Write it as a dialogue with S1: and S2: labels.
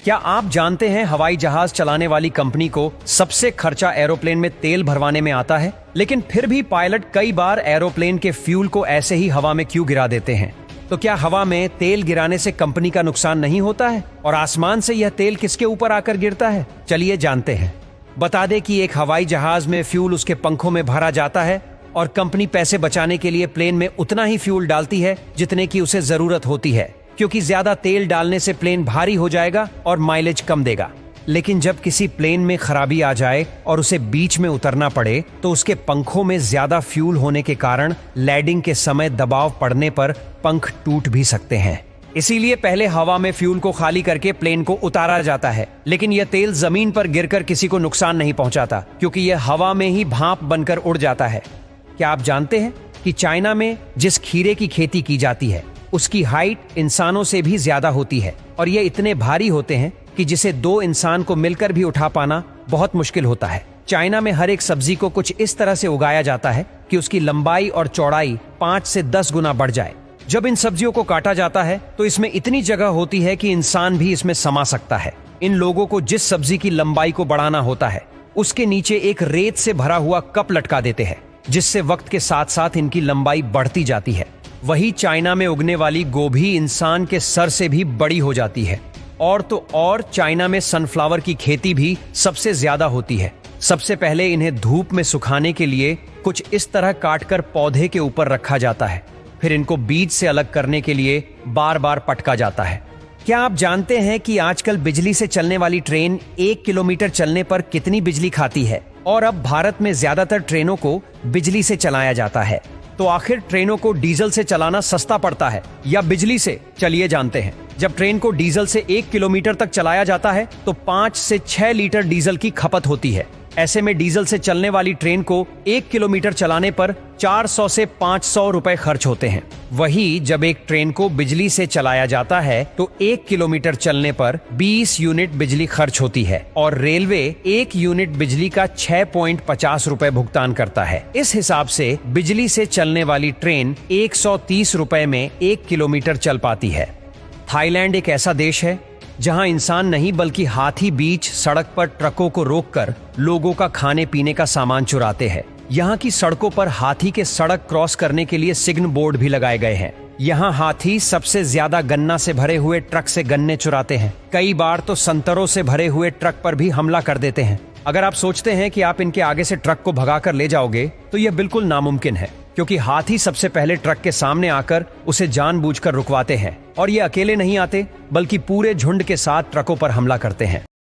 S1: क्या आप जानते हैं हवाई जहाज चलाने वाली कंपनी को सबसे खर्चा एरोप्लेन में तेल भरवाने में आता है, लेकिन फिर भी पायलट कई बार एरोप्लेन के फ्यूल को ऐसे ही हवा में क्यों गिरा देते हैं? तो क्या हवा में तेल गिराने से कंपनी का नुकसान नहीं होता है? और आसमान से यह तेल किसके ऊपर आकर गिरता है? चलिए जानते हैं। बता दें कि एक हवाई जहाज में फ्यूल उसके पंखों में भरा जाता है और कंपनी पैसे बचाने के लिए प्लेन में उतना ही फ्यूल डालती है जितने की उसे जरूरत होती है, क्योंकि ज्यादा तेल डालने से प्लेन भारी हो जाएगा और माइलेज कम देगा। लेकिन जब किसी प्लेन में खराबी आ जाए और उसे बीच में उतरना पड़े तो उसके पंखों में ज्यादा फ्यूल होने के कारण लैंडिंग के समय दबाव पड़ने पर पंख टूट भी सकते हैं। इसीलिए पहले हवा में फ्यूल को खाली करके प्लेन को उतारा जाता है, लेकिन यह तेल जमीन पर गिरकर किसी को नुकसान नहीं पहुंचाता, क्योंकि यह हवा में ही भाप बनकर उड़ जाता है। क्या आप जानते हैं कि चाइना में जिस खीरे की खेती की जाती है उसकी हाइट इंसानों से भी ज्यादा होती है और ये इतने भारी होते हैं कि जिसे 2 इंसान को मिलकर भी उठा पाना बहुत मुश्किल होता है। चाइना में हर एक सब्जी को कुछ इस तरह से उगाया जाता है कि उसकी लंबाई और चौड़ाई 5 से 10 गुना बढ़ जाए। जब इन सब्जियों को काटा जाता है तो इसमें इतनी जगह होती है कि इंसान भी इसमें समा सकता है। इन लोगों को जिस सब्जी की लंबाई को बढ़ाना होता है उसके नीचे एक रेत से भरा हुआ कप लटका देते हैं, जिससे वक्त के साथ साथ इनकी लंबाई बढ़ती जाती है। वही चाइना में उगने वाली गोभी इंसान के सर से भी बड़ी हो जाती है। और तो और चाइना में सनफ्लावर की खेती भी सबसे ज्यादा होती है। सबसे पहले इन्हें धूप में सुखाने के लिए कुछ इस तरह काटकर पौधे के ऊपर रखा जाता है, फिर इनको बीज से अलग करने के लिए बार बार पटका जाता है। क्या आप जानते हैं कि आजकल बिजली से चलने वाली ट्रेन 1 किलोमीटर चलने पर कितनी बिजली खाती है? और अब भारत में ज्यादातर ट्रेनों को बिजली से चलाया जाता है। तो आखिर ट्रेनों को डीजल से चलाना सस्ता पड़ता है या बिजली से? चलिए जानते हैं। जब ट्रेन को डीजल से 1 किलोमीटर तक चलाया जाता है तो 5 से 6 लीटर डीजल की खपत होती है। ऐसे में डीजल से चलने वाली ट्रेन को 1 किलोमीटर चलाने पर 400 से 500 रुपए खर्च होते हैं। वही जब एक ट्रेन को बिजली से चलाया जाता है तो 1 किलोमीटर चलने पर 20 यूनिट बिजली खर्च होती है और रेलवे 1 यूनिट बिजली का 6.50 रुपए भुगतान करता है। इस हिसाब से बिजली से चलने वाली ट्रेन 130 रुपए में 1 किलोमीटर चल पाती है। थाईलैंड एक ऐसा देश है जहां इंसान नहीं बल्कि हाथी बीच सड़क पर ट्रकों को रोककर लोगों का खाने पीने का सामान चुराते हैं। यहाँ की सड़कों पर हाथी के सड़क क्रॉस करने के लिए सिग्न बोर्ड भी लगाए गए हैं। यहाँ हाथी सबसे ज्यादा गन्ना से भरे हुए ट्रक से गन्ने चुराते हैं। कई बार तो संतरों से भरे हुए ट्रक पर भी हमला कर देते हैं। अगर आप सोचते हैं कि आप इनके आगे से ट्रक को भगाकर ले जाओगे तो यह बिल्कुल नामुमकिन है, क्योंकि हाथी सबसे पहले ट्रक के सामने आकर उसे जानबूझकर रुकवाते हैं और ये अकेले नहीं आते बल्कि पूरे झुंड के साथ ट्रकों पर हमला करते हैं।